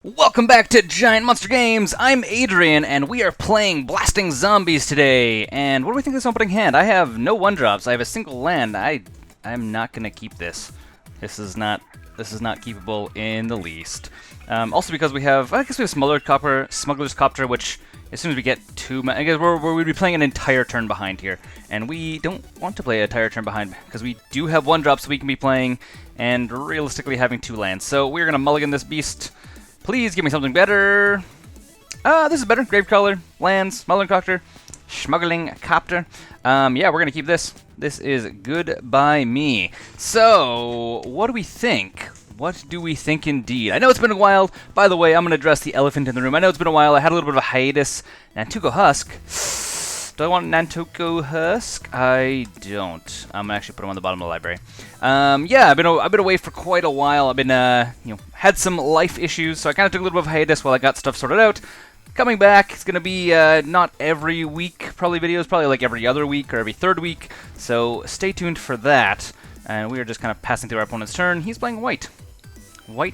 Welcome back to Giant Monster Games! I'm Adrian, and we are playing Blasting Zombies today. And what do we think of this opening hand? I have no 1-drops. I have a single land. I'm not gonna keep this. This is not keepable in the least. Also because we have, I guess we have Smuggler's Copter, which as soon as we get I guess we'd be playing an entire turn behind here, and we don't want to play an entire turn behind because we do have 1-drops we can be playing, and realistically having 2 lands. So we're gonna mulligan this beast. Please give me something better. This is better. Gravecrawler, lands, smuggling copter. Yeah, we're gonna keep this. This is good by me. So, what do we think? What do we think indeed? I know it's been a while. By the way, I'm gonna address the elephant in the room. I know it's been a while. I had a little bit of a hiatus. Nantuko Husk. Do I want Nantuko Husk? I don't. I'm gonna actually put him on the bottom of the library. Yeah, I've been away for quite a while. I've been had some life issues, so I kind of took a little bit of a hiatus while I got stuff sorted out. Coming back, it's gonna be not every week, probably videos, probably like every other week or every third week. So stay tuned for that. And we are just kind of passing through our opponent's turn. He's playing white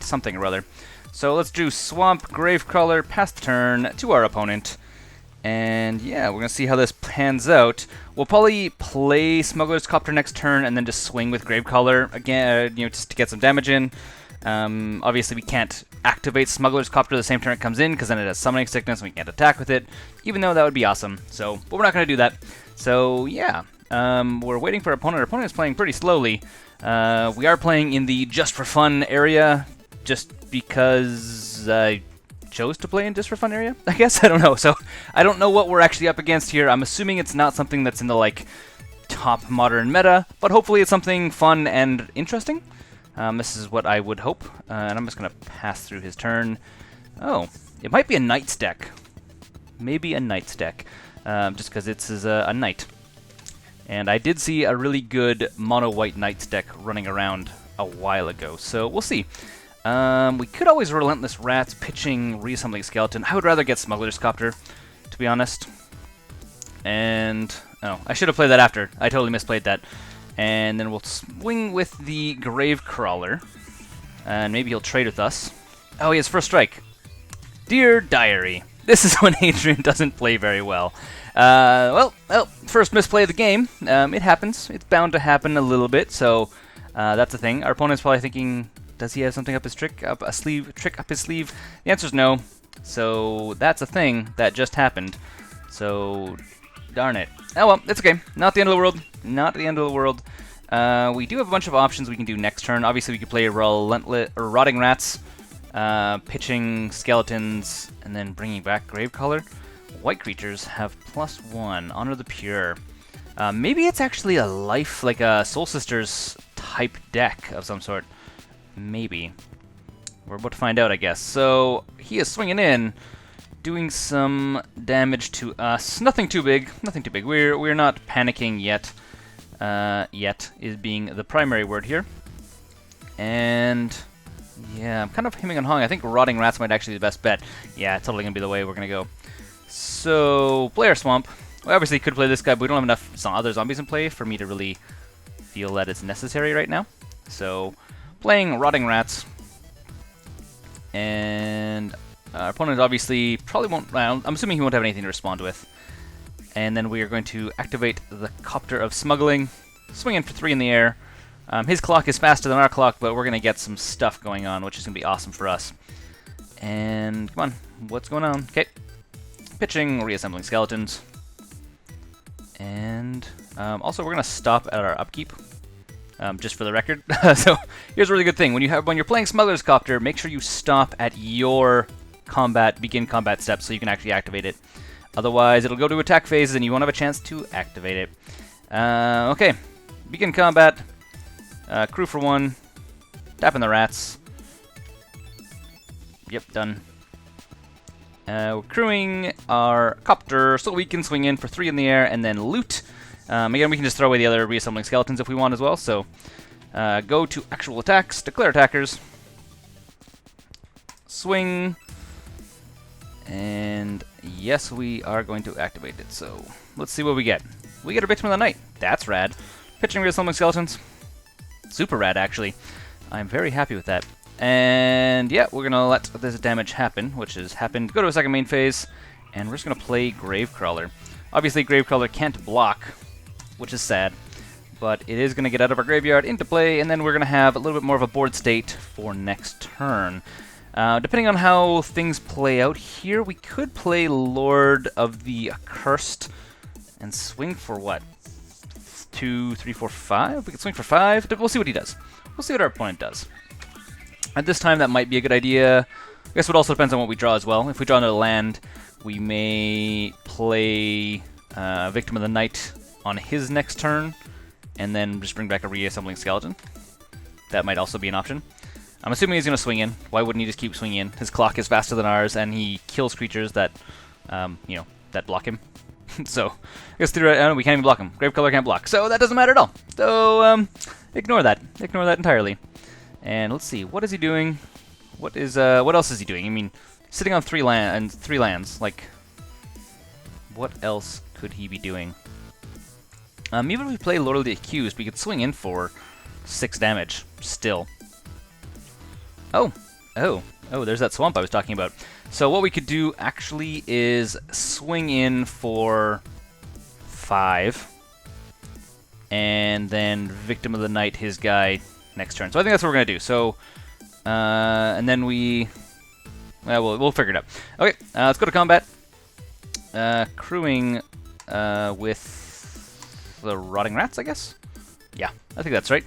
something or other. So let's do Swamp Gravecrawler, pass the turn to our opponent. And yeah, we're going to see how this pans out. We'll probably play Smuggler's Copter next turn and then just swing with Gravecrawler again, just to get some damage in. Obviously, we can't activate Smuggler's Copter the same turn it comes in because then it has Summoning Sickness and we can't attack with it, even though that would be awesome. So, but we're not going to do that. So yeah, we're waiting for our opponent. Our opponent is playing pretty slowly. We are playing in the just for fun area just because I chose to play in just for fun area, I guess. I don't know. So I don't know what we're actually up against here. I'm assuming it's not something that's in the like top modern meta, but hopefully it's something fun and interesting. This is what I would hope. And I'm just gonna pass through his turn. Oh, it might be a Knight's deck. Maybe a Knight's deck, just because it's a Knight. And I did see a really good mono white Knight's deck running around a while ago, so we'll see. We could always Relentless Rats, pitching Reassembling Skeleton. I would rather get Smuggler's Copter, to be honest. And, oh, I should have played that after. I totally misplayed that. And then we'll swing with the Gravecrawler. And maybe he'll trade with us. Oh, he has first strike. Dear Diary. This is when Adrian doesn't play very well. Well, first misplay of the game. It happens. It's bound to happen a little bit, so that's the thing. Our opponent's probably thinking, does he have something up his trick up his sleeve? The answer's no. So that's a thing that just happened. So darn it. Oh well, it's okay. Not the end of the world. Not the end of the world. We do have a bunch of options we can do next turn. Obviously, we could play Rotting Rats, pitching Skeletons, and then bringing back Gravecrawler. White creatures have +1. Honor the Pure. Maybe it's actually a life, like a Soul Sisters type deck of some sort. Maybe. We're about to find out, I guess. So, he is swinging in, doing some damage to us. Nothing too big. Nothing too big. We're not panicking yet. Yet is being the primary word here. And yeah, I'm kind of hemming and hawing. I think Rotting Rats might actually be the best bet. Yeah, totally gonna be the way we're gonna go. So, play our Swamp. We obviously could play this guy, but we don't have enough other zombies in play for me to really feel that it's necessary right now. So, playing Rotting Rats. And our opponent obviously probably won't. Well, I'm assuming he won't have anything to respond with. And then we are going to activate the Copter of Smuggling. Swinging for 3 in the air. His clock is faster than our clock, but we're going to get some stuff going on, which is going to be awesome for us. And come on, what's going on? Okay. Pitching Reassembling Skeletons. And also we're going to stop at our upkeep. Just for the record. So here's a really good thing. When you're playing Smuggler's Copter, make sure you stop at your begin combat step so you can actually activate it. Otherwise, it'll go to attack phases and you won't have a chance to activate it. Okay. Begin combat. Crew for 1. Tapping the rats. Yep, done. We're crewing our Copter so we can swing in for 3 in the air and then loot. Again, we can just throw away the other Reassembling Skeletons if we want as well. So, go to actual attacks, declare attackers, swing, and yes, we are going to activate it. So, let's see what we get. We get a Victim of the Night. That's rad. Pitching Reassembling Skeletons. Super rad, actually. I'm very happy with that. And yeah, we're gonna let this damage happen, which has happened. Go to a second main phase, and we're just gonna play Gravecrawler. Obviously, Gravecrawler can't block, which is sad, but it is gonna get out of our graveyard into play, and then we're gonna have a little bit more of a board state for next turn. Depending on how things play out here, we could play Lord of the Accursed and swing for what? 2, 3, 4, 5? We could swing for 5. We'll see what he does. We'll see what our opponent does. At this time, that might be a good idea. I guess it also depends on what we draw as well. If we draw another land, we may play Victim of the Night on his next turn, and then just bring back a Reassembling Skeleton. That might also be an option. I'm assuming he's going to swing in. Why wouldn't he just keep swinging in? His clock is faster than ours, and he kills creatures that, you know, that block him. So, I guess we can't even block him. Gravecrawler can't block, so that doesn't matter at all. So, ignore that. Ignore that entirely. And let's see, what is he doing? What else is he doing? I mean, sitting on 3 lands. Like, what else could he be doing? Even if we play Lord of the Accused, we could swing in for 6 damage still. Oh, there's that swamp I was talking about. So what we could do actually is swing in for 5, and then Victim of the Night his guy next turn. So I think that's what we're gonna do. So, and then we'll figure it out. Okay, let's go to combat. Crewing with the Rotting Rats, I guess. Yeah, I think that's right.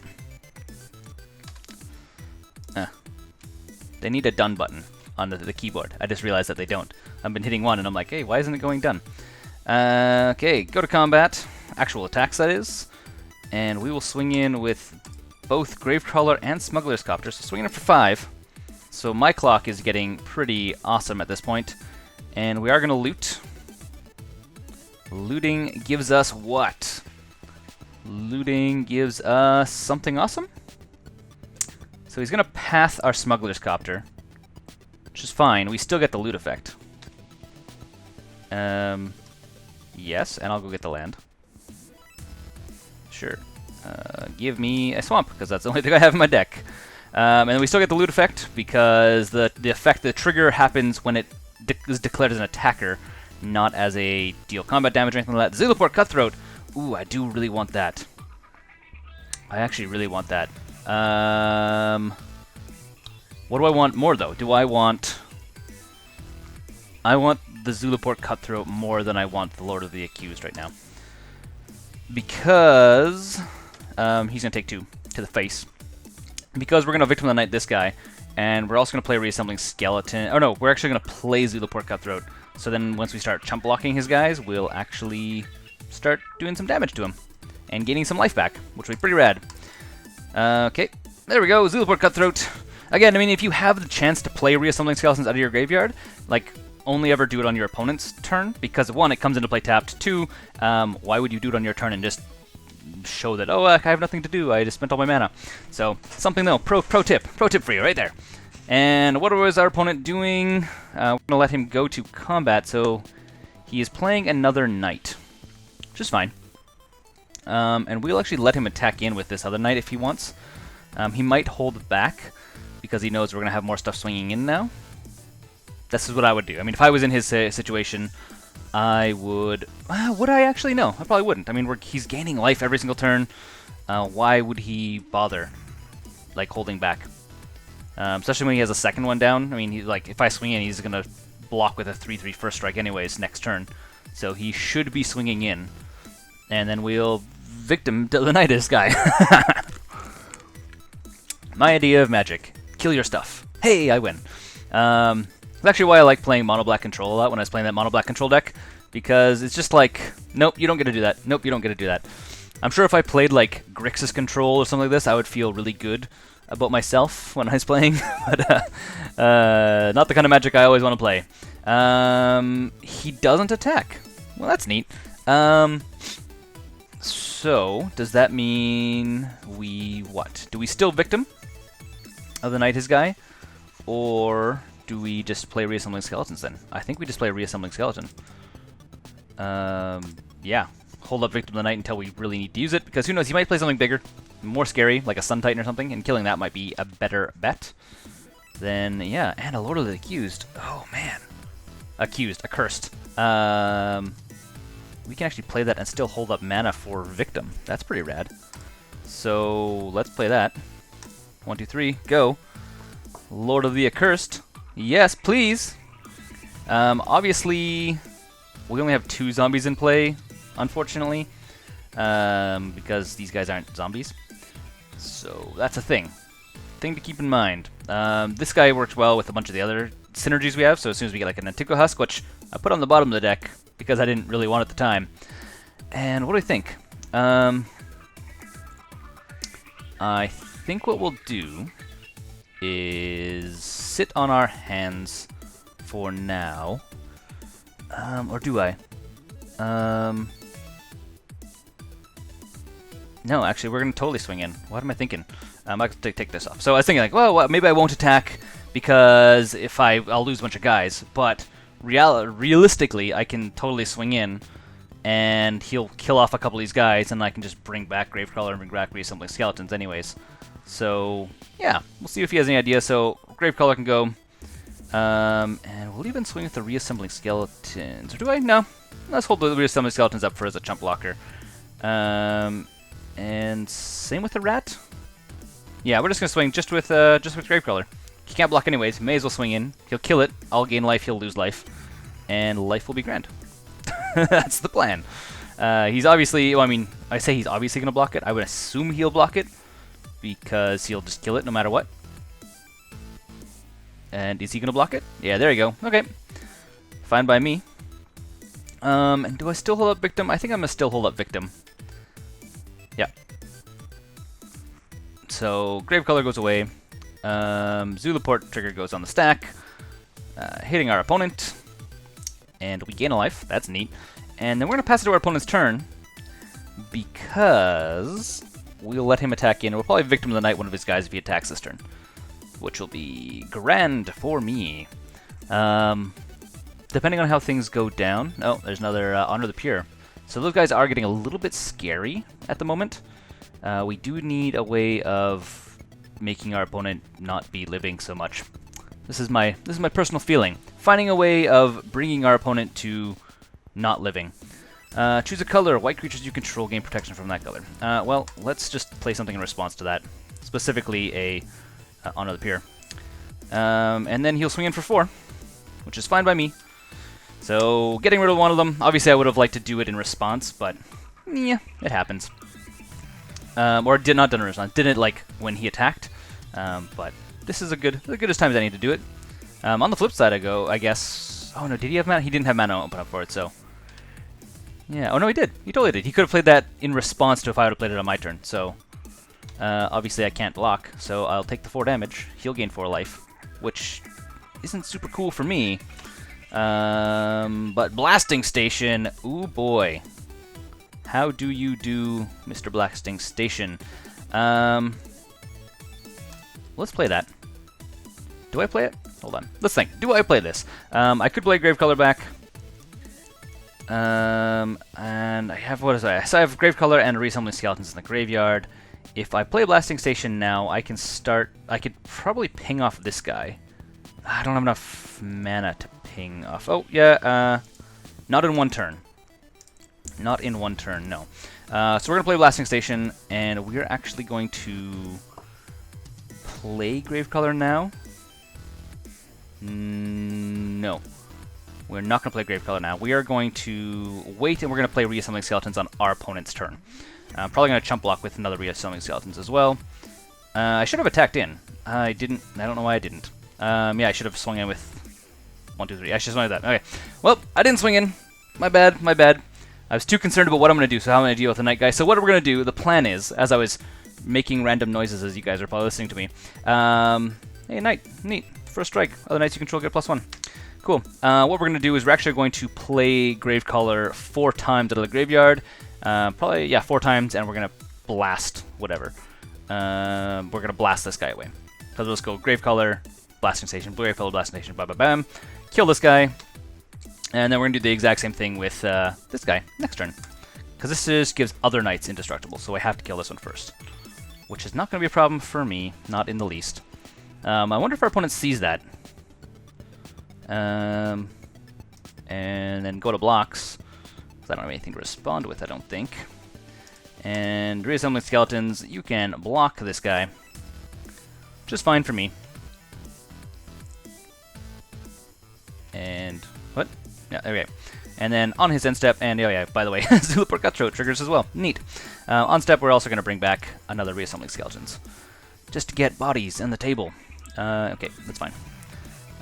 They need a done button on the keyboard. I just realized that they don't. I've been hitting 1 and I'm like, hey, why isn't it going done? Okay, go to combat. Actual attacks, that is. And we will swing in with both Gravecrawler and Smuggler's Copter. So swinging in for 5. So my clock is getting pretty awesome at this point. And we are going to loot. Looting gives us what? Looting gives us something awesome? So he's going to path our Smuggler's Copter, which is fine. We still get the loot effect. Yes, and I'll go get the land. Sure. Give me a swamp, because that's the only thing I have in my deck. And then we still get the loot effect, because the trigger happens when it is declared as an attacker, not as a deal combat damage or anything like that. Zulaport Cutthroat. Ooh, I do really want that. I actually really want that. What do I want more, though? I want the Zulaport Cutthroat more than I want the Lord of the Accused right now. Because he's going to take 2 to the face. Because we're going to Victim of the Night this guy, and we're also going to play Reassembling Skeleton. Oh no, we're actually going to play Zulaport Cutthroat. So then once we start chump blocking his guys, we'll actually start doing some damage to him. And gaining some life back, which will be pretty rad. Okay, there we go, Zulaport Cutthroat. Again, I mean, if you have the chance to play Reassembling Skeletons out of your graveyard, like, only ever do it on your opponent's turn, because 1, it comes into play tapped. 2, why would you do it on your turn and just show that, oh, I have nothing to do, I just spent all my mana. So, something though, pro tip for you right there. And what was our opponent doing? We're going to let him go to combat, so he is playing another knight, which is fine. And we'll actually let him attack in with this other knight if he wants. He might hold back, because he knows we're going to have more stuff swinging in now. This is what I would do. I mean, if I was in his situation, I would... would I actually? No, I probably wouldn't. I mean, he's gaining life every single turn. Why would he bother, like, holding back? Especially when he has a second one down. I mean, like, if I swing in, he's going to block with a 3/3 first strike anyways next turn. So he should be swinging in. And then we'll Victim to the Night this guy. My idea of magic. Kill your stuff. Hey, I win. That's actually why I like playing Mono Black Control a lot when I was playing that Mono Black Control deck, because it's just like, nope, you don't get to do that. Nope, you don't get to do that. I'm sure if I played like Grixis Control or something like this, I would feel really good about myself when I was playing, but not the kind of magic I always want to play. He doesn't attack. Well, that's neat. So, does that mean we what? Do we still Victim of the Night his guy? Or do we just play Reassembling Skeletons then? I think we just play Reassembling Skeleton. Yeah. Hold up Victim of the Night until we really need to use it, because who knows, he might play something bigger, more scary, like a Sun Titan or something, and killing that might be a better bet. Then, yeah, and a Lord of the Accused. Oh, man. Accursed. We can actually play that and still hold up mana for Victim. That's pretty rad. So, let's play that. 1, 2, 3, go. Lord of the Accursed. Yes, please. Obviously, we only have 2 zombies in play, unfortunately, because these guys aren't zombies. So that's a thing to keep in mind. This guy works well with a bunch of the other synergies we have, so as soon as we get like a Nantuko Husk, which I put on the bottom of the deck because I didn't really want at the time. And what do I think? I think what we'll do is sit on our hands for now. Or do I? No, actually, we're going to totally swing in. What am I thinking? I have to take this off. So I was thinking, like, well, maybe I won't attack because if I'll lose a bunch of guys. But realistically, I can totally swing in, and he'll kill off a couple of these guys, and I can just bring back Gravecrawler and bring back Reassembling Skeletons anyways. So, yeah, we'll see if he has any idea. So, Gravecrawler can go. And we'll even swing with the Reassembling Skeletons. Or do I? No. Let's hold the Reassembling Skeletons up for as a chump blocker. And same with the Rat. Yeah, we're just gonna swing just with Gravecrawler. He can't block anyways. May as well swing in. He'll kill it. I'll gain life. He'll lose life, and life will be grand. That's the plan. He's obviously. Well, I mean, I say he's obviously gonna block it. I would assume he'll block it because he'll just kill it no matter what. And is he gonna block it? Yeah, there you go. Okay, fine by me. And do I still hold up Victim? I think I'm gonna still hold up Victim. Yeah. So Gravecrawler goes away. Zulaport trigger goes on the stack, hitting our opponent, and we gain a life. That's neat. And then we're gonna pass it to our opponent's turn because we'll let him attack in. We'll probably Victim of the Night one of his guys if he attacks this turn, which will be grand for me. Depending on how things go down. Oh, there's another Honor the Pure. So those guys are getting a little bit scary at the moment. We do need a way of making our opponent not be living so much. This is my personal feeling. Finding a way of bringing our opponent to not living. Choose a color. White creatures you control gain protection from that color. Well, let's just play something in response to that. Specifically a Honor the Pure. And then he'll swing in for 4, which is fine by me. So, getting rid of one of them. Obviously, I would have liked to do it in response, but yeah, it happens. Or did not done in response. Did it like when he attacked. But this is as good as time as any to do it. On the flip side, I guess. Oh no, did he have mana? He didn't have mana open up for it, so. Yeah. Oh no, he did. He totally did. He could have played that in response to if I would have played it on my turn. So, obviously, I can't block, so I'll take the 4 damage. He'll gain 4 life, which isn't super cool for me. But Blasting Station, ooh boy. How do you do, Mr. Blasting Station? Let's play that. Do I play it? Hold on. Let's think. Do I play this? I could play Gravecrawler back. And I have, what is that? So I have Gravecrawler and Reassembling Skeletons in the graveyard. If I play Blasting Station now, I could probably ping off this guy. I don't have enough mana to ping off. Oh, yeah, not in one turn. Not in one turn, no. So we're going to play Blasting Station, and we're actually going to play Gravecrawler now. No. We're not going to play Gravecrawler now. We are going to wait, and we're going to play Reassembling Skeletons on our opponent's turn. Probably going to chump block with another Reassembling Skeletons as well. I should have attacked in. I didn't. I don't know why I didn't. Yeah, I should have swung in with 1, 2, 3. I should have swung with that. Okay. Well, I didn't swing in. My bad. My bad. I was too concerned about what I'm going to do, so how I'm going to deal with the night guy. So what we're going to do, the plan is, as I was making random noises as you guys are probably listening to me. Hey, night. Neat. First strike. Other knights you control get +1. Cool. What we're going to do is we're actually going to play Gravecrawler 4 times out of the graveyard. Probably, yeah, 4 times, and we're going to blast whatever. We're going to blast this guy away. So let's go Gravecrawler, Blasting Station, Gravecrawler, Blasting Station, bam, bam, bam. Kill this guy. And then we're going to do the exact same thing with this guy next turn. Because this just gives other knights indestructible, so I have to kill this one first. Which is not going to be a problem for me, not in the least. I wonder if our opponent sees that. And then go to blocks. I don't have anything to respond with, I don't think. And Reassembling Skeletons, you can block this guy. Just fine for me. And what? Yeah, okay. And then on his end step, and oh yeah, by the way, Zulaport Cutthroat triggers as well. Neat. On step, we're also going to bring back another Reassembling Skeletons. Just to get bodies in the table. Okay, that's fine.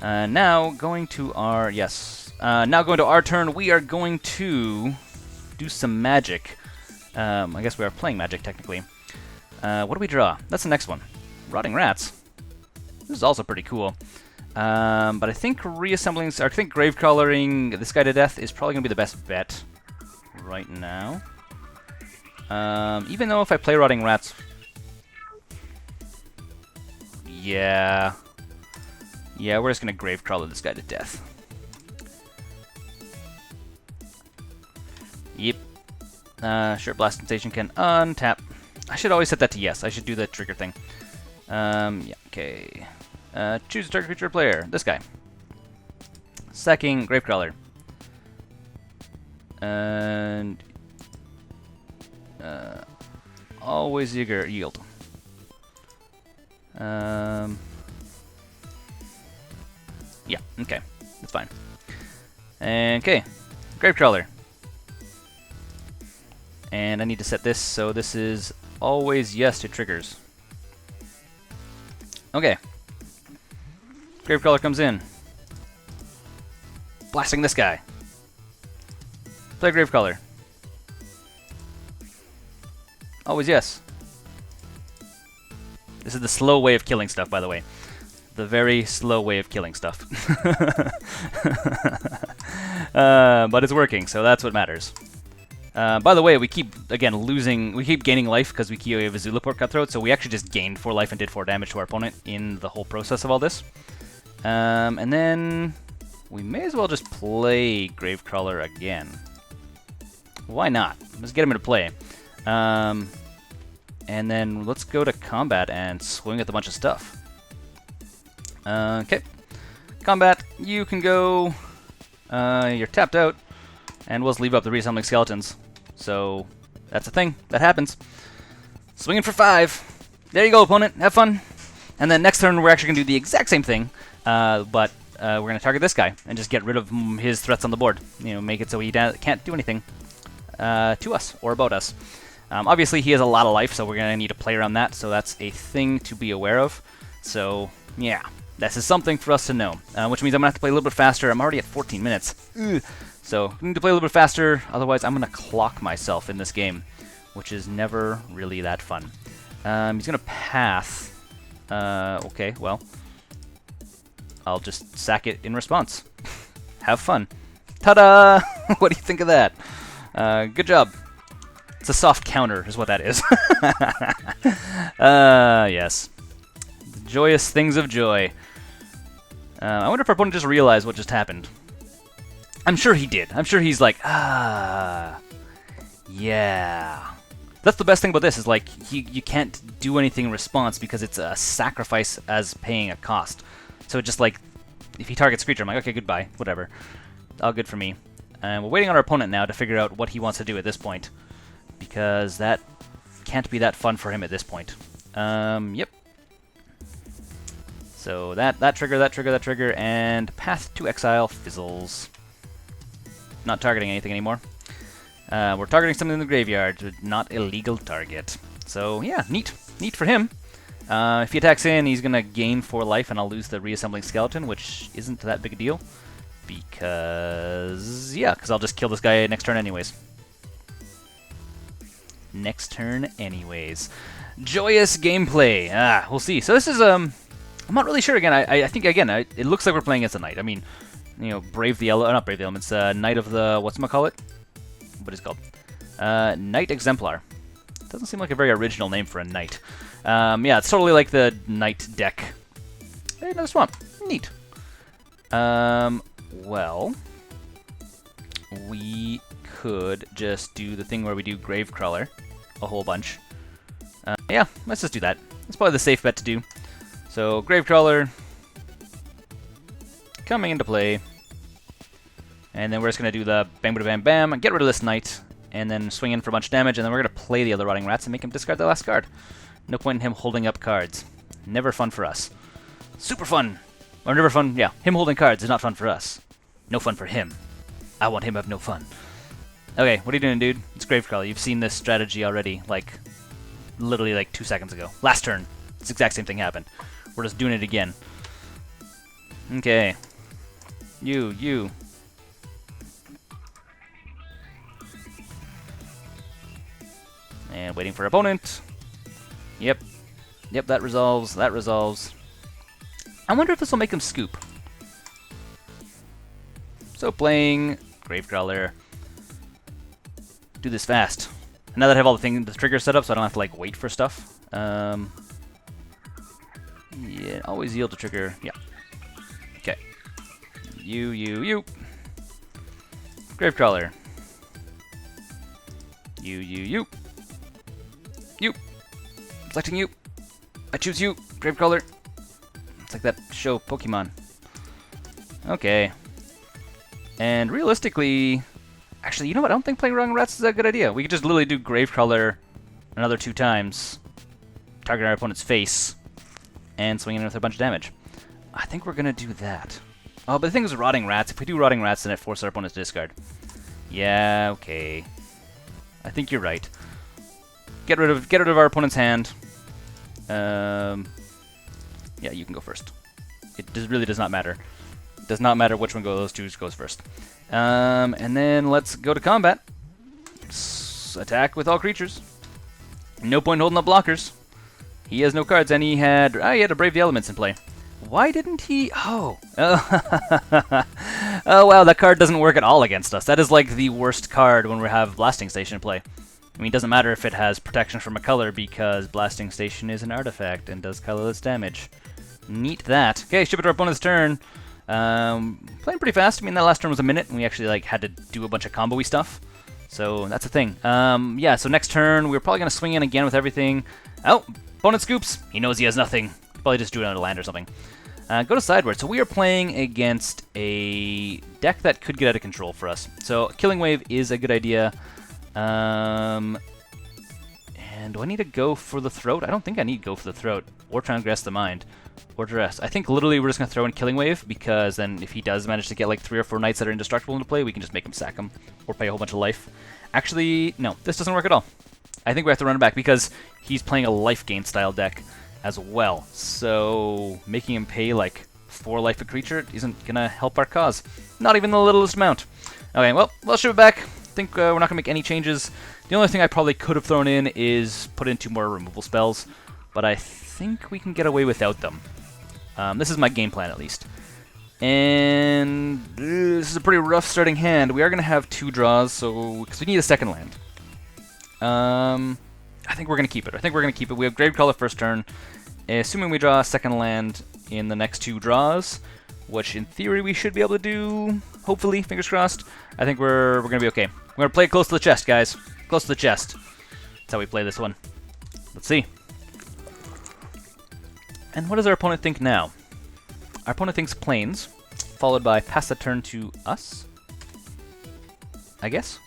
Now going to our now going to our turn, we are going to do some magic. I guess we are playing magic technically. What do we draw? That's the next one. Rotting Rats. This is also pretty cool. But I think Gravecrawlering this guy to death is probably gonna be the best bet right now. Even though if I play Rotting Rats, yeah, we're just gonna Gravecrawler this guy to death. Yep. Sure, Blasting Station can untap. I should always set that to yes. I should do the trigger thing. Yeah, okay. Choose a target creature or player. This guy. Sacking Gravecrawler. And always yield. Yeah, okay. That's fine. Okay. Gravecrawler. And I need to set this, so this is always yes to triggers. Okay. Gravecrawler comes in. Blasting this guy. Play Gravecrawler. Always yes. This is the slow way of killing stuff, by the way. The very slow way of killing stuff. But it's working, so that's what matters. By the way, we keep, again, we keep gaining life because we have a Zulaport Cutthroat, so we actually just gained 4 life and did 4 damage to our opponent in the whole process of all this. And then we may as well just play Gravecrawler again. Why not? Let's get him into play. And then let's go to combat and swing at a bunch of stuff. Okay. Combat, you can go... you're tapped out, and we'll just leave up the Reassembling Skeletons. So, that's a thing. That happens. Swinging for 5. There you go, opponent. Have fun. And then next turn, we're actually going to do the exact same thing, but we're going to target this guy and just get rid of his threats on the board. You know, make it so he can't do anything to us or about us. Obviously, he has a lot of life, so we're going to need to play around that, so that's a thing to be aware of. So, yeah, this is something for us to know, which means I'm going to have to play a little bit faster. I'm already at 14 minutes. Ugh. So, I need to play a little bit faster, otherwise I'm going to clock myself in this game, which is never really that fun. He's going to path. Okay, well, I'll just sack it in response. Have fun. Ta-da! What do you think of that? Good job. It's a soft counter, is what that is. Yes. The joyous things of joy. I wonder if our opponent just realized what just happened. I'm sure he did. I'm sure he's like, yeah. That's the best thing about this, is like, you can't do anything in response because it's a sacrifice as paying a cost. So just like, if he targets creature, I'm like, okay, goodbye, whatever. All good for me. And we're waiting on our opponent now to figure out what he wants to do at this point, because that can't be that fun for him at this point. Yep. So that trigger, and Path to Exile fizzles. Not targeting anything anymore. We're targeting something in the graveyard, not a legal target. So yeah, neat for him. If he attacks in, he's gonna gain 4 life, and I'll lose the Reassembling Skeleton, which isn't that big a deal, because I'll just kill this guy next turn anyways. Joyous gameplay. We'll see. So this is I'm not really sure. Again, I think it looks like we're playing against a knight. I mean, you know, not Brave the Elements, Knight of the, whatchamacallit? What is it called? Knight Exemplar. Doesn't seem like a very original name for a knight. Yeah, it's totally like the knight deck. Hey, another swamp. Neat. Well, we could just do the thing where we do Gravecrawler a whole bunch. Yeah, let's just do that. It's probably the safe bet to do. So Gravecrawler coming into play. And then we're just going to do the bang bada bam bam, get rid of this knight, and then swing in for a bunch of damage, and then we're going to play the other Rotting Rats and make him discard the last card. No point in him holding up cards. Never fun for us. Super fun! Or never fun, yeah. Him holding cards is not fun for us. No fun for him. I want him to have no fun. Okay, what are you doing, dude? It's Gravecrawler. You've seen this strategy already, like, literally like 2 seconds ago. Last turn. This exact same thing happened. We're just doing it again. Okay. You. And waiting for opponent. Yep, that resolves. I wonder if this will make him scoop. So playing Gravecrawler. Do this fast. And now that I have all the triggers set up, so I don't have to like wait for stuff. Yeah, always yield to trigger. Yeah. Okay. You. Gravecrawler. You. Selecting you. I choose you, Gravecrawler. It's like that show, Pokemon. Okay. And realistically, actually, you know what? I don't think playing Rotting Rats is a good idea. We could just literally do Gravecrawler another 2 times, target our opponent's face, and swing in with a bunch of damage. I think we're gonna do that. Oh, but the thing is, Rotting Rats. If we do Rotting Rats, then it forces our opponent to discard. Yeah, okay. I think you're right. Get rid of our opponent's hand. Yeah, you can go first. It really does not matter. It does not matter which one of those two goes first. And then let's go to combat. Attack with all creatures. No point holding up blockers. He has no cards, and he had to Brave the Elements in play. Why didn't he? Oh. Oh, wow, that card doesn't work at all against us. That is like the worst card when we have Blasting Station in play. I mean, it doesn't matter if it has protection from a color because Blasting Station is an artifact and does colorless damage. Neat that. Okay, ship it to our opponent's turn. Playing pretty fast. I mean, that last turn was a minute, and we actually like had to do a bunch of combo-y stuff. So that's a thing. Yeah, so next turn, we're probably going to swing in again with everything. Oh, opponent scoops. He knows he has nothing. Probably just do it on a land or something. Go to Sideboard. So we are playing against a deck that could get out of control for us. So Killing Wave is a good idea. And do I need to go for the throat? I don't think I need to go for the throat. Or Transgress the Mind. Or Duress. I think literally we're just going to throw in Killing Wave, because then if he does manage to get like 3 or 4 knights that are indestructible into play, we can just make him sack him. Or pay a whole bunch of life. Actually, no. This doesn't work at all. I think we have to run it back, because he's playing a life gain style deck as well. So making him pay like 4 life a creature isn't going to help our cause. Not even the littlest amount. Okay, well, we'll ship it back. I think we're not going to make any changes. The only thing I probably could have thrown in is put in 2 more removal spells, but I think we can get away without them. This is my game plan, at least. And this is a pretty rough starting hand. We are going to have 2 draws, so because we need a second land. I think we're going to keep it. We have Gravecrawler first turn. Assuming we draw a second land in the next 2 draws, which in theory we should be able to do, hopefully, fingers crossed. I think we're going to be okay. We're going to play it close to the chest, guys. Close to the chest. That's how we play this one. Let's see. And what does our opponent think now? Our opponent thinks Plains, followed by pass the turn to us, I guess.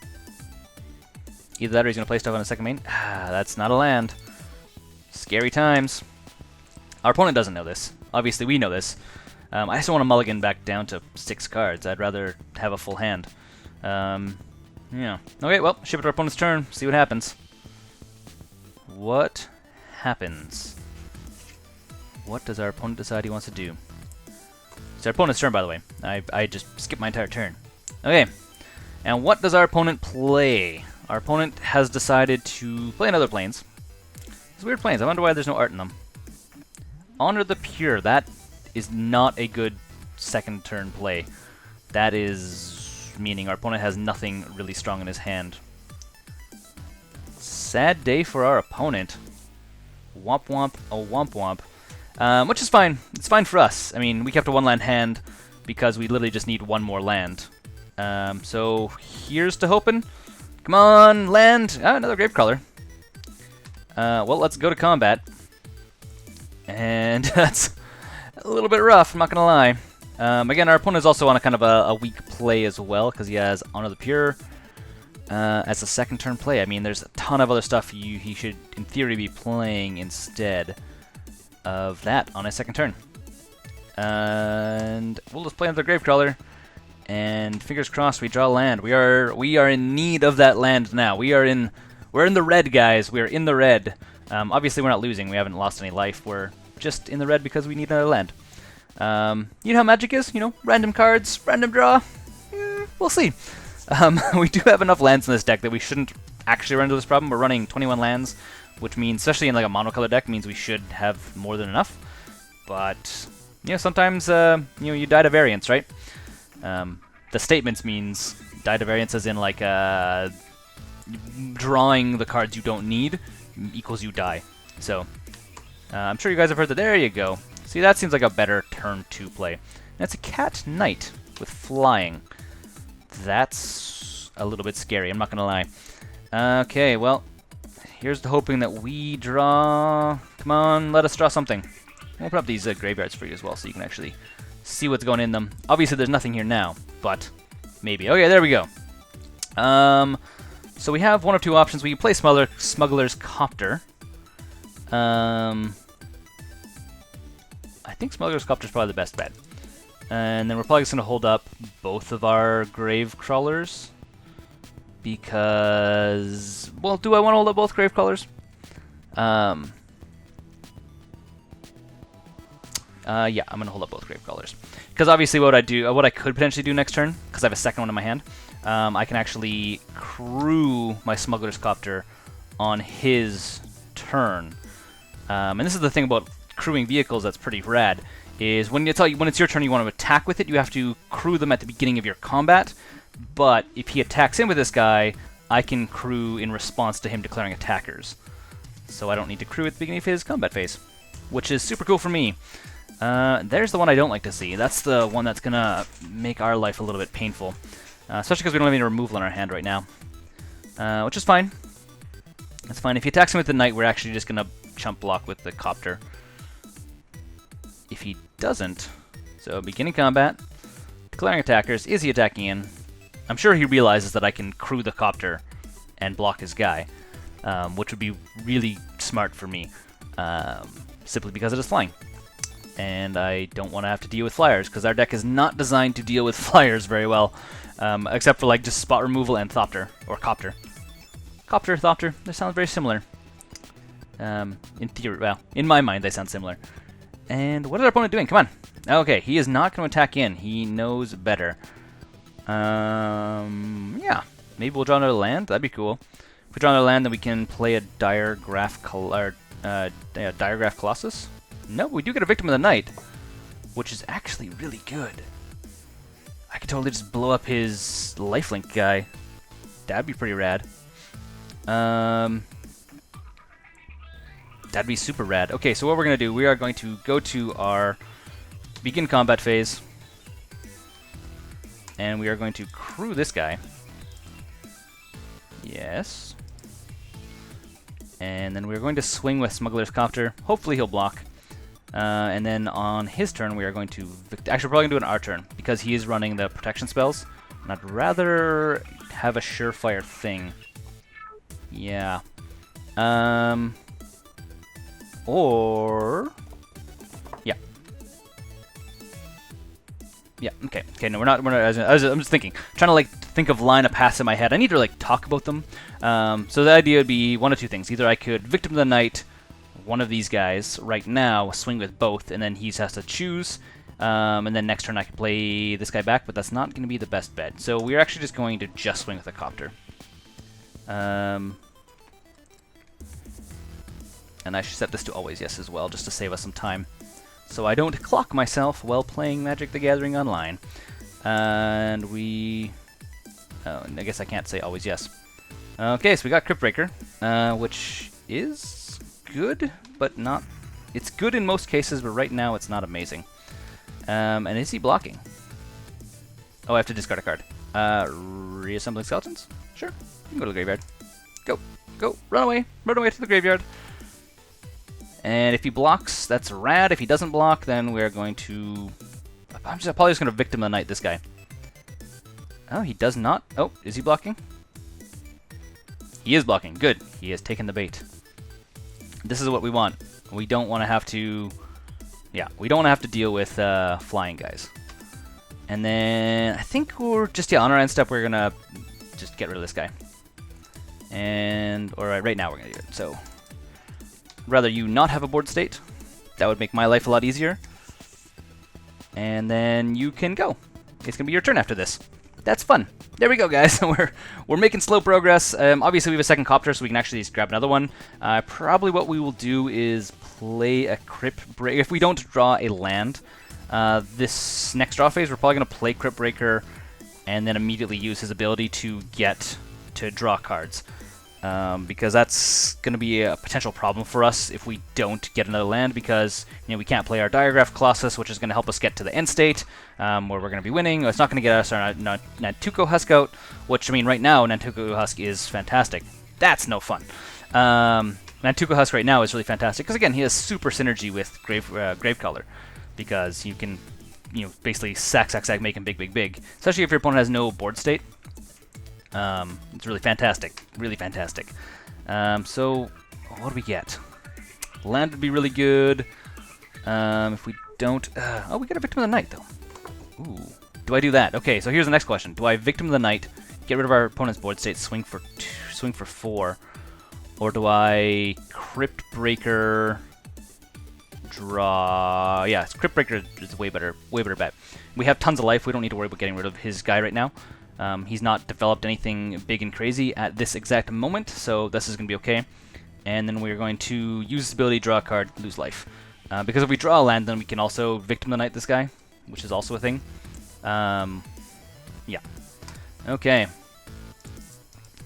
Either that or he's going to play stuff on a second main. Ah, that's not a land. Scary times. Our opponent doesn't know this. Obviously, we know this. I just don't want to mulligan back down to 6 cards. I'd rather have a full hand. Yeah. Okay, well, ship it to our opponent's turn. See what happens. What happens? What does our opponent decide he wants to do? It's our opponent's turn, by the way. I just skipped my entire turn. Okay. And what does our opponent play? Our opponent has decided to play another Plains. It's weird Plains. I wonder why there's no art in them. Honor the Pure. That is not a good second turn play. That is meaning our opponent has nothing really strong in his hand. Sad day for our opponent. Womp womp, a womp womp. Which is fine. It's fine for us. I mean, we kept a 1-land hand because we literally just need 1 more land. So here's to hoping. Come on, land! Ah, another Gravecrawler. Well, let's go to combat. And that's a little bit rough, I'm not gonna lie. Again, our opponent is also on a kind of a weak play as well, because he has Honor the Pure as a second turn play. I mean, there's a ton of other stuff he should, in theory, be playing instead of that on his second turn. And we'll just play another Gravecrawler, and fingers crossed we draw land. We are in need of that land now. We're in the red, guys. We are in the red. Obviously, we're not losing. We haven't lost any life. We're just in the red because we need another land. You know how Magic is? You know, random cards, random draw. We'll see. We do have enough lands in this deck that we shouldn't actually run into this problem. We're running 21 lands, which means, especially in like a monocolor deck, means we should have more than enough. But you know, sometimes you know, you die to variance, right? The statements means die to variance as in like drawing the cards you don't need equals you die. So I'm sure you guys have heard that. There you go. See, that seems like a better turn 2 play. That's a cat knight with flying. That's a little bit scary, I'm not gonna lie. Okay, well, here's the hoping that we draw. Come on, let us draw something. I'll open up these graveyards for you as well, so you can actually see what's going in them. Obviously, there's nothing here now, but maybe. Okay, there we go. So we have one of two options. We can play Smuggler's Copter. I think Smuggler's Copter is probably the best bet. And then we're probably just going to hold up both of our Gravecrawlers. Because, well, do I want to hold up both Gravecrawlers? Yeah, I'm going to hold up both Gravecrawlers. Because obviously what I could potentially do next turn, because I have a second one in my hand, I can actually crew my Smuggler's Copter on his turn. And this is the thing about crewing vehicles that's pretty rad, is when it's your turn you want to attack with it, you have to crew them at the beginning of your combat, but if he attacks in with this guy, I can crew in response to him declaring attackers. So I don't need to crew at the beginning of his combat phase, which is super cool for me. There's the one I don't like to see. That's the one that's going to make our life a little bit painful, especially because we don't have any removal in our hand right now, which is fine. That's fine. If he attacks him with the knight, we're actually just going to chump block with the Copter. If he doesn't, so beginning combat, declaring attackers, is he attacking in? I'm sure he realizes that I can crew the Copter and block his guy, which would be really smart for me, simply because it is flying. And I don't want to have to deal with flyers, because our deck is not designed to deal with flyers very well, except for like just spot removal and Thopter, or Copter. Copter, Thopter, they sound very similar. In theory, well, in my mind they sound similar. And what is our opponent doing? Come on. Okay, he is not going to attack in. He knows better. Yeah, maybe we'll draw another land. That'd be cool. If we draw another land, then we can play a Diregraf Colossus. No, we do get a Victim of the Night, which is actually really good. I could totally just blow up his lifelink guy. That'd be pretty rad. That'd be super rad. Okay, so what we're going to do, we are going to go to our begin combat phase, and we are going to crew this guy. Yes. And then we're going to swing with Smuggler's Copter. Hopefully he'll block. And then on his turn, we are going to... Actually, we're probably going to do it on our turn, because he is running the protection spells. And I'd rather have a surefire thing. Yeah. Or... Yeah. Yeah, okay. Okay, no, we're not I'm just thinking. Trying to, like, think of line of paths in my head. I need to, like, talk about them. So the idea would be one of two things. Either I could Victim of the Night one of these guys right now, swing with both, and then he has to choose. And then next turn I can play this guy back, but that's not going to be the best bet. So we're actually just going to just swing with a Copter. And I should set this to always yes as well, just to save us some time, so I don't clock myself while playing Magic the Gathering Online. And we... Oh, I guess I can't say always yes. Okay, so we got Cryptbreaker, which is good, but not... It's good in most cases, but right now it's not amazing. And is he blocking? Oh, I have to discard a card. Reassembling Skeletons? Sure, you can go to the graveyard. Go, go, run away to the graveyard. And if he blocks, that's rad. If he doesn't block, then we're going to... I'm probably just going to Victim of the Night this guy. Oh, he does not. Oh, is he blocking? He is blocking. Good. He has taken the bait. This is what we want. We don't want to have to... Yeah, we don't want to have to deal with flying guys. And then I think we're just, yeah, on our end step, we're going to just get rid of this guy. And, alright, right now we're going to do it. So, rather you not have a board state. That would make my life a lot easier. And then you can go. It's going to be your turn after this. That's fun. There we go, guys. we're making slow progress. Obviously, we have a second Copter, so we can actually just grab another one. Probably what we will do is play a Cryptbreaker. If we don't draw a land, this next draw phase, we're probably going to play Cryptbreaker and then immediately use his ability to get to draw cards. Because that's going to be a potential problem for us if we don't get another land, because we can't play our Diregraf Colossus, which is going to help us get to the end state, where we're going to be winning. It's not going to get us our Nantuko Husk out, which, I mean, right now, Nantuko Husk is fantastic. That's no fun. Nantuko Husk right now is really fantastic, because, again, he has super synergy with Gravecrawler, because you can, basically sack, make him big, especially if your opponent has no board state. It's really fantastic. Really fantastic. So, what do we get? Land would be really good. If we don't... oh, we get a Victim of the Night, though. Ooh. Do I do that? Okay, so here's the next question. Do I Victim of the Night, get rid of our opponent's board state, swing for 4? Or do I Cryptbreaker, draw... Yeah, Cryptbreaker is a way better bet. We have tons of life. We don't need to worry about getting rid of his guy right now. He's not developed anything big and crazy at this exact moment, so this is going to be okay. And then we're going to use his ability, draw a card, lose life. Because if we draw a land, then we can also Victim of the Night this guy, which is also a thing. Yeah. Okay.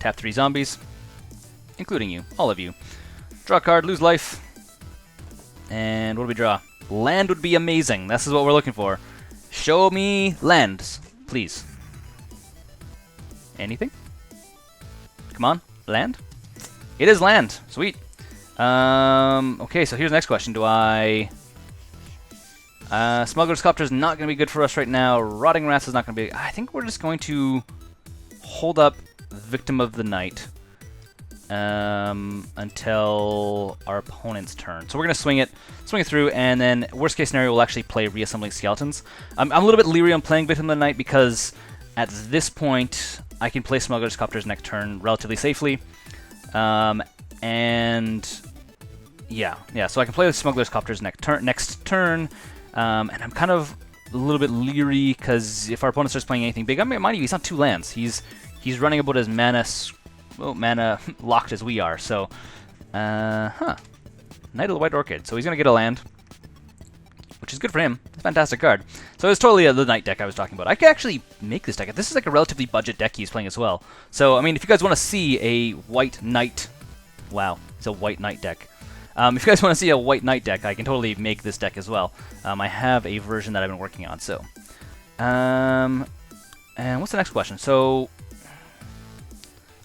Tap 3 zombies, including you, all of you. Draw a card, lose life. And what do we draw? Land would be amazing. This is what we're looking for. Show me lands, please. Anything? Come on, land? It is land. Sweet. Okay, so here's the next question. Do I... Smuggler's Copter is not going to be good for us right now. Rotting Rats is not going to be... I think we're just going to hold up Victim of the Night until our opponent's turn. So we're going to swing it through, and then worst case scenario, we'll actually play Reassembling Skeletons. I'm a little bit leery on playing Victim of the Night because at this point, I can play Smuggler's Copters next turn relatively safely. And yeah, so I can play with Smuggler's Copters next turn. And I'm kind of a little bit leery because if our opponent starts playing anything big, I mean, mind you, he's not 2 lands. He's running about as mana locked as we are. So, Knight of the White Orchid. So he's gonna get a land, which is good for him. It's a fantastic card. So it's totally the Knight deck I was talking about. I could actually make this deck. This is like a relatively budget deck he's playing as well. So, I mean, if you guys want to see a White Knight... Wow, it's a White Knight deck. If you guys want to see a White Knight deck, I can totally make this deck as well. I have a version that I've been working on, so... and what's the next question? So...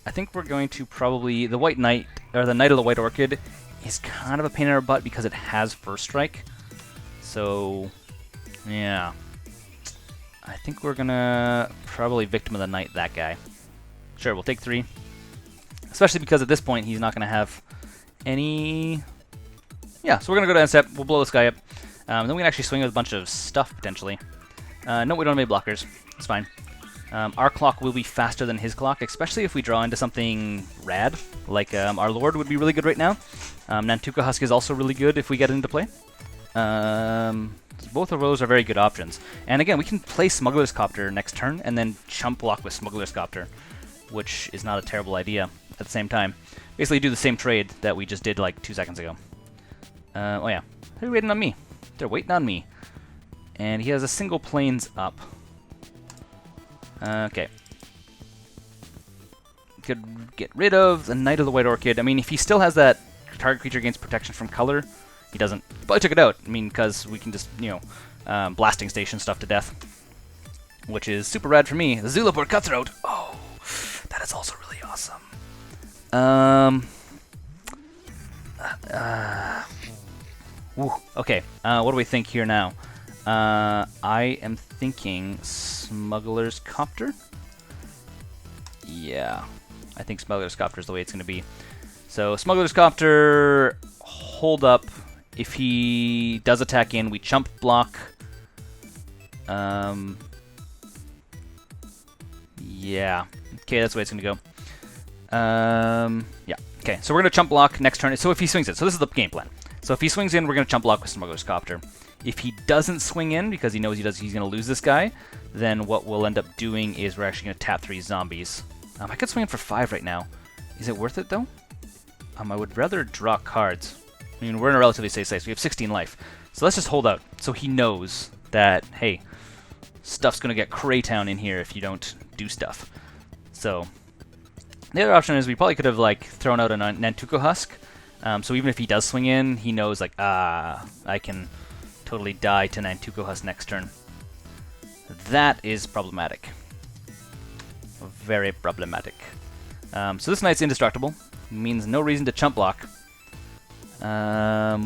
I think we're going to probably... The White Knight, or the Knight of the White Orchid, is kind of a pain in our butt because it has First Strike. So, yeah. I think we're gonna probably Victim of the Night that guy. Sure, we'll take 3. Especially because at this point, he's not gonna have any... Yeah, so we're gonna go to end step, we'll blow this guy up. Then we can actually swing with a bunch of stuff, potentially. No, we don't have any blockers. It's fine. Our clock will be faster than his clock, especially if we draw into something rad, like our Lord would be really good right now. Nantuko Husk is also really good if we get into play. Both of those are very good options. And again, we can play Smuggler's Copter next turn, and then chump block with Smuggler's Copter, which is not a terrible idea at the same time. Basically do the same trade that we just did like 2 seconds ago. Oh yeah, they're waiting on me. They're waiting on me. And he has a single planes up. Okay. Could get rid of the Knight of the White Orchid. I mean, if he still has that target creature gains protection from color, he doesn't. But I took it out. I mean, because we can just, blasting station stuff to death. Which is super rad for me. The Zulaport Cutthroat. Oh, that is also really awesome. Woo. Okay, what do we think here now? I am thinking Smuggler's Copter. Yeah, I think Smuggler's Copter is the way it's going to be. So Smuggler's Copter, hold up. If he does attack in, we chump block. Yeah. Okay, that's the way it's going to go. Yeah. Okay, so we're going to chump block next turn. So if he swings it, so this is the game plan. So if he swings in, we're going to chump block with Smuggler's Copter. If he doesn't swing in, because he knows he's going to lose this guy, then what we'll end up doing is we're actually going to tap 3 zombies. I could swing in for 5 right now. Is it worth it, though? I would rather draw cards. I mean, we're in a relatively safe place. We have 16 life. So let's just hold out. So he knows that, hey, stuff's going to get Craytown in here if you don't do stuff. So the other option is we probably could have, like, thrown out a Nantuko Husk. So even if he does swing in, he knows, like, I can totally die to Nantuko Husk next turn. That is problematic. Very problematic. So this knight's indestructible. Means no reason to chump block.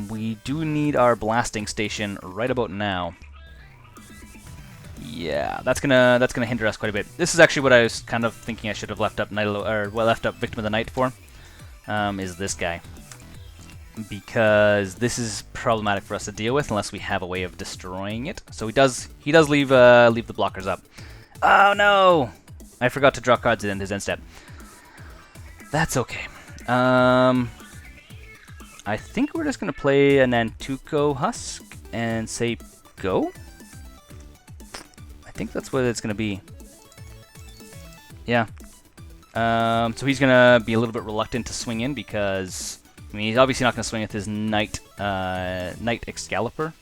We do need our blasting station right about now. Yeah, that's gonna hinder us quite a bit. This is actually what I was kind of thinking I should have left up Victim of the Night for. Is this guy. Because this is problematic for us to deal with unless we have a way of destroying it. So he does leave the blockers up. Oh no! I forgot to draw cards in his end step. That's okay. I think we're just gonna play a Nantuko Husk and say go. I think that's what it's gonna be. Yeah. So he's gonna be a little bit reluctant to swing in because I mean he's obviously not gonna swing with his Knight Excalibur.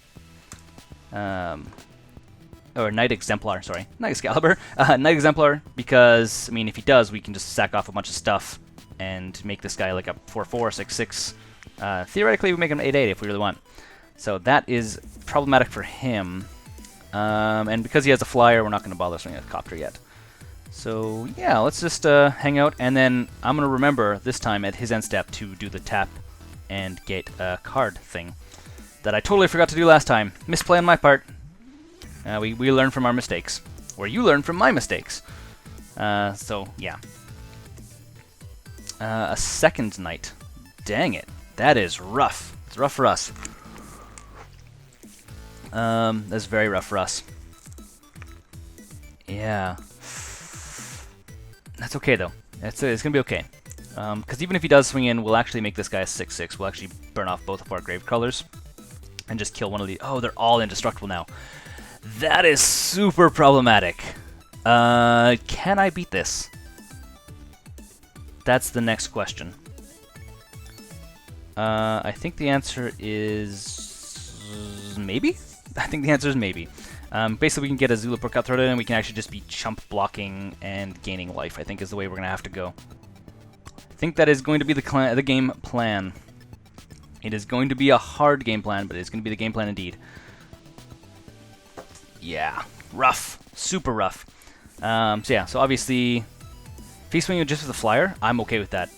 Or Knight Exemplar, sorry. Knight Excalibur. Knight Exemplar, because, I mean, if he does, we can just sack off a bunch of stuff and make this guy like a 4/4, 6/6. Theoretically, we make him 8/8 if we really want. So that is problematic for him. And because he has a flyer, we're not going to bother swinging a Copter yet. So, yeah, let's just hang out, and then I'm going to remember this time at his end step to do the tap and get a card thing that I totally forgot to do last time. Misplay on my part. We learn from our mistakes. Or you learn from my mistakes. So, yeah. A second night. Dang it. That is rough. It's rough for us. That's very rough for us. Yeah. That's okay, though. It's going to be okay. Because even if he does swing in, we'll actually make this guy a 6/6. We'll actually burn off both of our Gravecrawlers and just kill one of these. Oh, they're all indestructible now. That is super problematic. Can I beat this? That's the next question. I think the answer is maybe? I think the answer is maybe. Basically, we can get a Zulaport Cutthroat in, and we can actually just be chump blocking and gaining life, I think is the way we're going to have to go. I think that is going to be the game plan. It is going to be a hard game plan, but it's going to be the game plan indeed. Yeah, rough. Super rough. So yeah, so obviously, if he's swinging just with a flyer, I'm okay with that.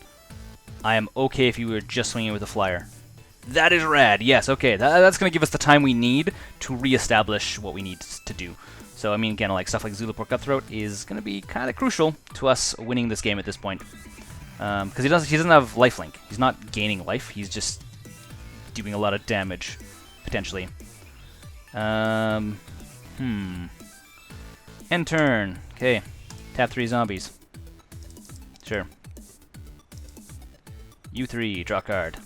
I am okay if you were just swinging with a flyer. That is rad. Yes, okay. That's going to give us the time we need to reestablish what we need to do. So, I mean, again, like stuff like Zulaport Cutthroat is going to be kind of crucial to us winning this game at this point. Because he doesn't have lifelink. He's not gaining life. He's just doing a lot of damage, potentially. End turn. Okay. Tap 3 zombies. Sure. U3, draw card.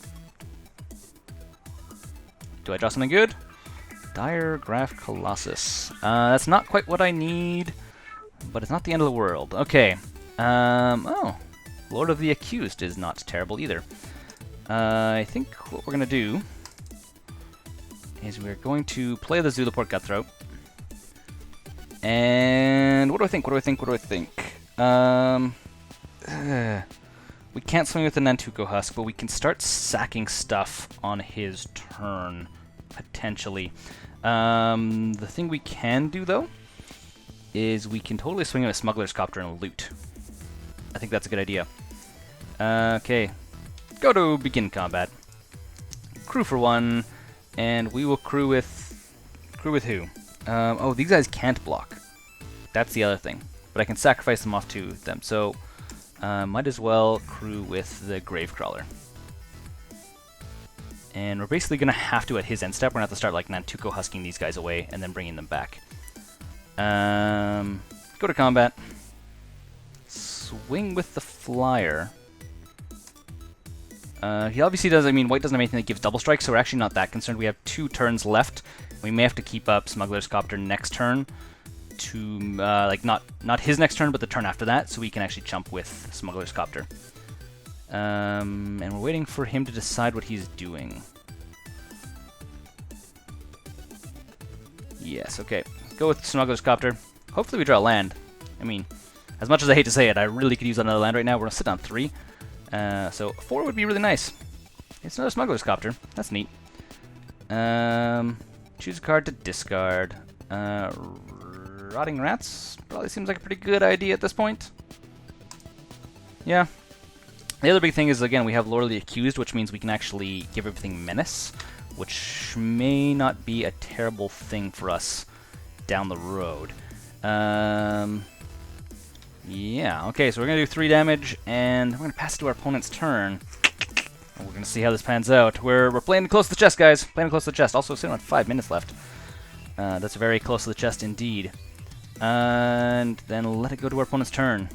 Do I draw something good? Diregraf Colossus. That's not quite what I need, but it's not the end of the world. Okay. Oh. Lord of the Accused is not terrible either. I think what we're going to do is we're going to play the Zulaport Cutthroat. And what do I think? We can't swing with the Nantuko Husk, but we can start sacking stuff on his turn, potentially. The thing we can do, though, is we can totally swing with Smuggler's Copter and loot. I think that's a good idea. Okay. Go to begin combat. Crew for 1. And we will crew with who? Oh, these guys can't block. That's the other thing. But I can sacrifice them off to them. So might as well crew with the Gravecrawler. And we're basically going to have to, at his end step, we're going to have to start like Nantuko Husking these guys away and then bringing them back. Go to combat. Swing with the flyer. He obviously does, I mean, white doesn't have anything that gives double strike, so we're actually not that concerned. We have 2 turns left. We may have to keep up Smuggler's Copter next turn to, like, not his next turn, but the turn after that, so we can actually chump with Smuggler's Copter. And we're waiting for him to decide what he's doing. Yes, okay. Go with Smuggler's Copter. Hopefully we draw land. I mean, as much as I hate to say it, I really could use another land right now. We're going to sit on 3. So 4 would be really nice. It's another Smuggler's Copter. That's neat. Choose a card to discard. Rotting Rats probably seems like a pretty good idea at this point. Yeah. The other big thing is, again, we have Lord of the Accused, which means we can actually give everything Menace, which may not be a terrible thing for us down the road. Yeah, okay, so we're going to do 3 damage, and we're going to pass it to our opponent's turn. And we're going to see how this pans out. We're playing close to the chest, guys. Playing close to the chest. Also, sitting on 5 minutes left. That's very close to the chest indeed. And then let it go to our opponent's turn.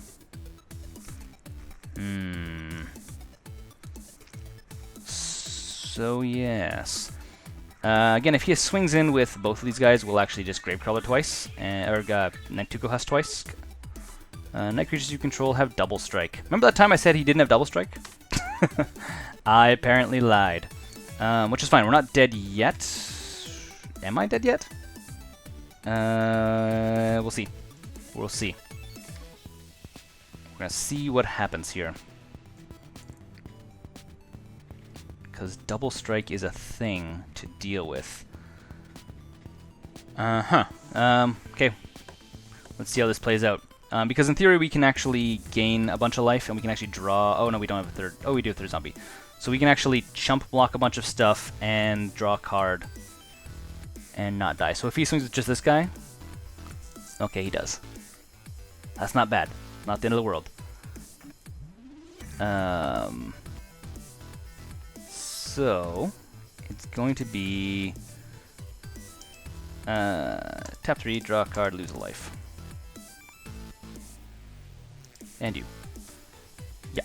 So, yes. Again, if he swings in with both of these guys, we'll actually just Gravecrawler twice, or Nantuko Husk twice. Night creatures you control have double strike. Remember that time I said he didn't have double strike? I apparently lied. Which is fine. We're not dead yet. Am I dead yet? We'll see. We'll see. We're gonna see what happens here. Because double strike is a thing to deal with. Okay. Let's see how this plays out. Because in theory we can actually gain a bunch of life and we can actually draw... Oh no, we don't have a third... Oh, we do have a third zombie. So we can actually chump block a bunch of stuff and draw a card and not die. So if he swings with just this guy... Okay, he does. That's not bad. Not the end of the world. So... It's going to be... tap 3, draw a card, lose a life. And you. Yeah.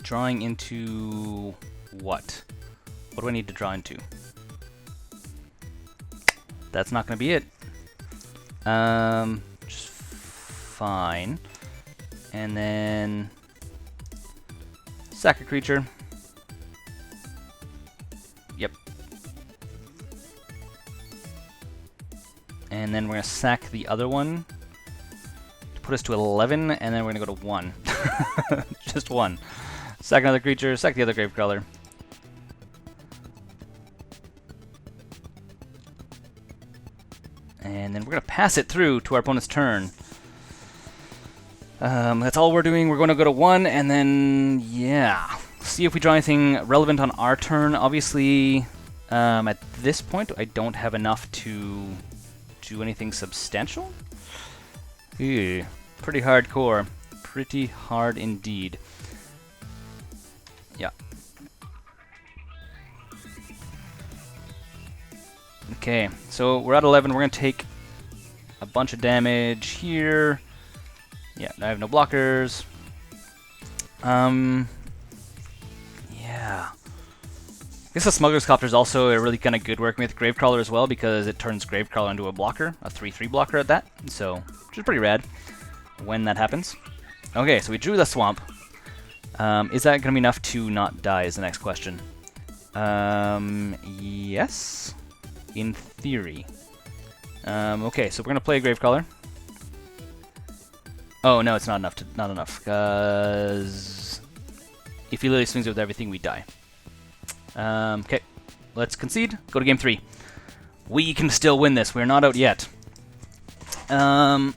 Drawing into what? What do I need to draw into? That's not going to be it. Just fine. And then sack a creature. Yep. And then we're going to sack the other one. Put us to 11, and then we're going to go to 1. Just 1. Sack another creature, sack the other Gravecrawler. And then we're going to pass it through to our opponent's turn. That's all we're doing. We're going to go to 1, and then, yeah. See if we draw anything relevant on our turn. Obviously, at this point, I don't have enough to do anything substantial. Ew. Pretty hardcore. Pretty hard indeed. Yeah. Okay, so we're at 11. We're going to take a bunch of damage here. Yeah, I have no blockers. Yeah. I guess the Smuggler's Copter is also a really kind of good working with Gravecrawler as well, because it turns Gravecrawler into a blocker, a 3/3 blocker at that. So, which is pretty rad when that happens. Okay, so we drew the swamp. Is that going to be enough to not die is the next question. Yes. In theory. Okay, so we're going to play a Gravecrawler. Oh, no, it's not enough. Not enough, because if he literally swings it with everything, we die. Okay, let's concede. Go to game 3. We can still win this. We're not out yet. And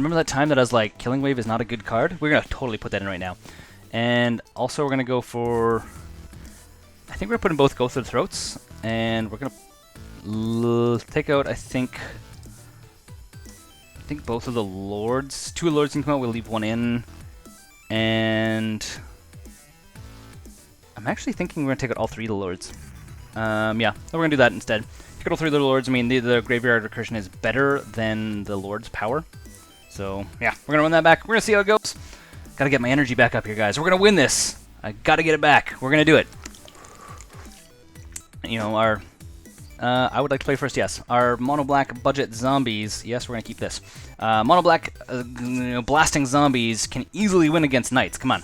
remember that time that I was like, Killing Wave is not a good card? We're going to totally put that in right now. And also we're going to go for I think we're putting both go through the throats, and we're gonna take out. I think both of the lords. 2 lords can come out. We'll leave 1 in, and I'm actually thinking we're gonna take out all 3 of the lords. Yeah, we're gonna do that instead. Take out all 3 of the lords. I mean, the graveyard recursion is better than the lord's power. So yeah, we're gonna run that back. We're gonna see how it goes. Gotta get my energy back up here, guys. We're gonna win this. I gotta get it back. We're gonna do it. You know, our I would like to play first, yes. Our mono-black budget zombies, yes, we're going to keep this. Mono-black blasting zombies can easily win against knights, come on.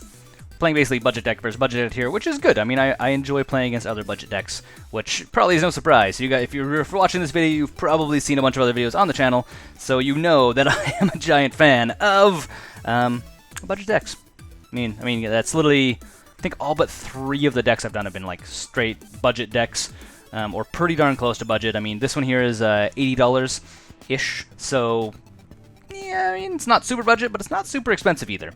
Playing basically budget deck versus budget deck here, which is good. I mean, I enjoy playing against other budget decks, which probably is no surprise. You guys, if you're watching this video, you've probably seen a bunch of other videos on the channel, so you know that I am a giant fan of budget decks. I mean, that's literally, I think all but 3 of the decks I've done have been like straight budget decks. Or pretty darn close to budget. I mean, this one here is $80-ish, so yeah, I mean, it's not super budget, but it's not super expensive either,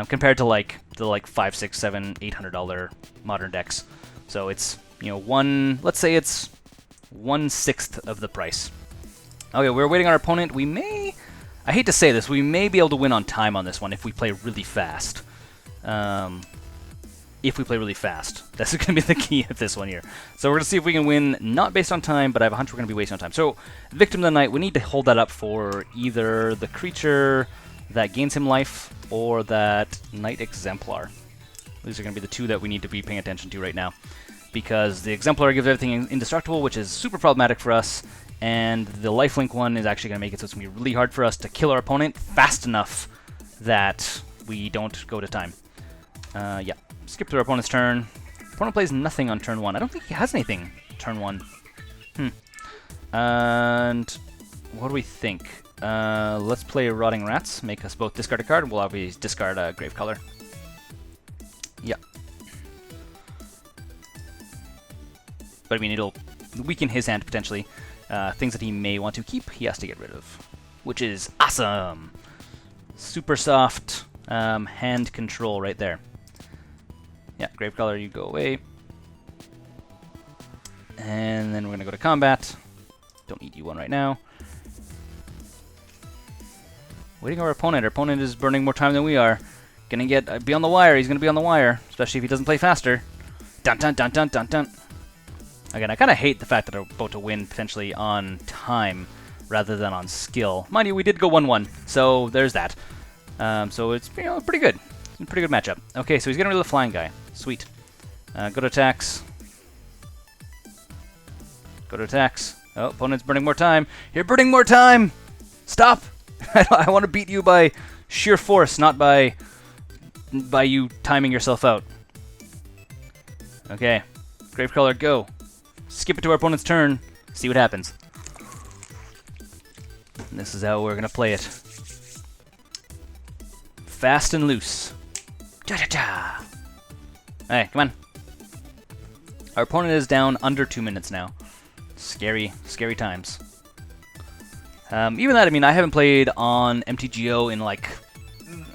compared to like the $500, $600, $700, $800 modern decks. So it's, you know, let's say it's 1/6 of the price. Okay, we're waiting on our opponent. We may, I hate to say this, we may be able to win on time on this one if we play really fast. If we play really fast. That's going to be the key of this one here. So we're going to see if we can win, not based on time, but I have a hunch we're going to be wasting on time. So, Victim of the Night, we need to hold that up for either the creature that gains him life, or that Knight Exemplar. These are going to be the 2 that we need to be paying attention to right now. Because the Exemplar gives everything indestructible, which is super problematic for us, and the lifelink one is actually going to make it so it's going to be really hard for us to kill our opponent fast enough that we don't go to time. Yeah. Skip through our opponent's turn. Opponent plays nothing on turn 1. I don't think he has anything turn 1. And what do we think? Let's play Rotting Rats. Make us both discard a card. We'll obviously discard a Gravecrawler. Yeah. But I mean, it'll weaken his hand potentially. Things that he may want to keep, he has to get rid of. Which is awesome! Super soft hand control right there. Yeah, Gravecrawler, you go away. And then we're going to go to combat. Don't need you one right now. Waiting on our opponent. Our opponent is burning more time than we are. Gonna be on the wire. He's going to be on the wire, especially if he doesn't play faster. Dun dun dun dun dun dun. Again, I kind of hate the fact that I'm about to win potentially on time rather than on skill. Mind you, we did go 1-1, so there's that. So it's, you know, pretty good. It's a pretty good matchup. Okay, so he's getting rid of the flying guy. Sweet. Go to attacks. Go to attacks. Oh, opponent's burning more time. You're burning more time! Stop! I want to beat you by sheer force, not by you timing yourself out. Okay. Gravecrawler, go. Skip it to our opponent's turn. See what happens. And this is how we're going to play it. Fast and loose. Cha-cha-cha! Hey, come on. Our opponent is down under 2 minutes now. Scary, scary times. Even that, I mean, I haven't played on MTGO in like,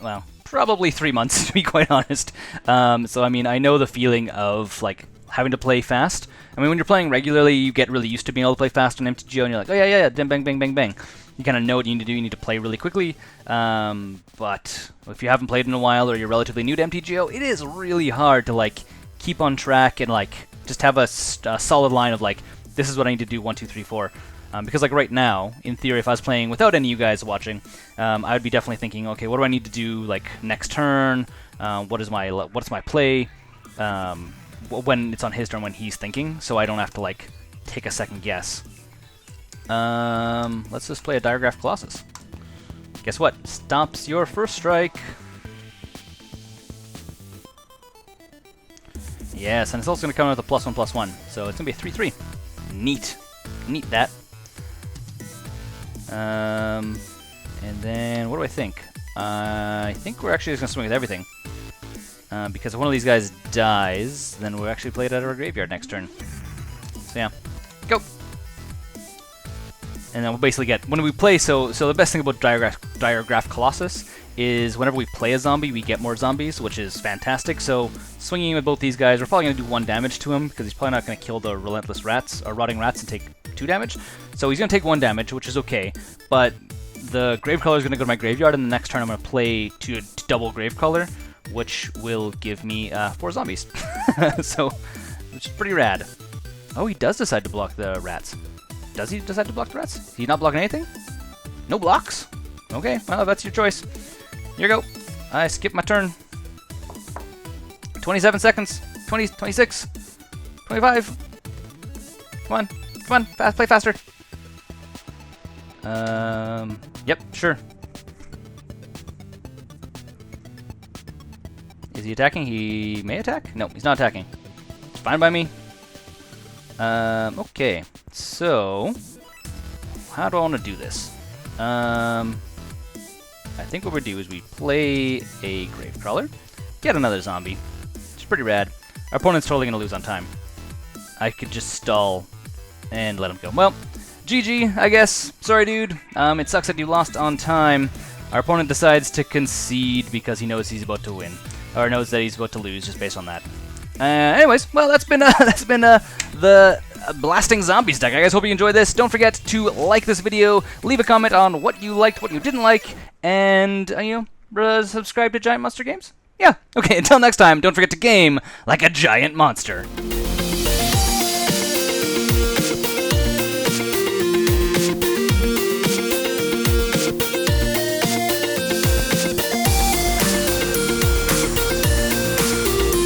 well, probably 3 months, to be quite honest. So, I mean, I know the feeling of, like, having to play fast. I mean, when you're playing regularly, you get really used to being able to play fast on MTGO, and you're like, oh, yeah, bang, bang, bang, bang. You kind of know what you need to do. You need to play really quickly. But if you haven't played in a while, or you're relatively new to MTGO, it is really hard to, like, keep on track and, like, just have a solid line of, like, this is what I need to do, 1, 2, 3, 4. Because, like, right now, in theory, if I was playing without any of you guys watching, I would be definitely thinking, okay, what do I need to do, like, next turn? What's my play? When it's on his turn, when he's thinking, so I don't have to, like, take a second guess. Let's just play a Diregraf Colossus. Guess what? Stops your first strike. Yes, and it's also going to come with a +1/+1, so it's going to be a 3/3. Neat. Neat that. And then, what do I think? I think we're actually just going to swing with everything. Because if one of these guys dies, then we'll actually play it out of our graveyard next turn. So yeah. Go! And then we'll basically get, when we play, so the best thing about Diregraf Colossus is whenever we play a zombie, we get more zombies, which is fantastic. So swinging with both these guys, we're probably going to do 1 damage to him, because he's probably not going to kill the relentless rats, or rotting rats, and take 2 damage. So he's going to take 1 damage, which is okay. But the Gravecrawler is going to go to my graveyard, and the next turn I'm going to play to double Gravecrawler, which will give me 4 zombies. So, which is pretty rad. Oh, he does decide to block the rats. Does he decide to block the rats? He's not blocking anything? No blocks? Okay, well, that's your choice. Here you go. I skipped my turn. 27 seconds. 20, 26, 25. Come on, play faster. Yep, sure. Is he attacking? He may attack? No, he's not attacking. It's fine by me. Okay. So, how do I want to do this? I think what we do is we play a Gravecrawler, get another zombie. It's pretty rad. Our opponent's totally going to lose on time. I could just stall and let him go. Well, GG, I guess. Sorry, dude. It sucks that you lost on time. Our opponent decides to concede because he knows he's about to win, or knows that he's about to lose just based on that. Anyways, well, that's been the Blasting Zombies deck. I guys hope you enjoyed this. Don't forget to like this video, leave a comment on what you liked, what you didn't like, and subscribe to Giant Monster Games. Yeah. Okay. Until next time, don't forget to game like a giant monster.